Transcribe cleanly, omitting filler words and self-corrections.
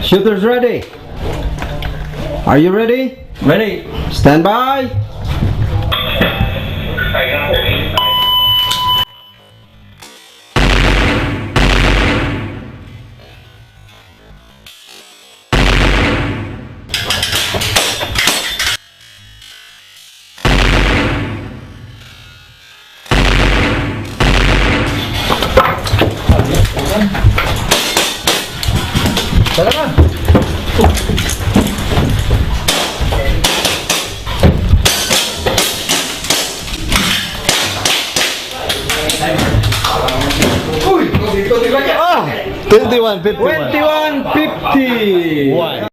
Shooters ready. Are you ready? Ready? Stand by. Tara na! Uy! Ah! 21.51. 21.50.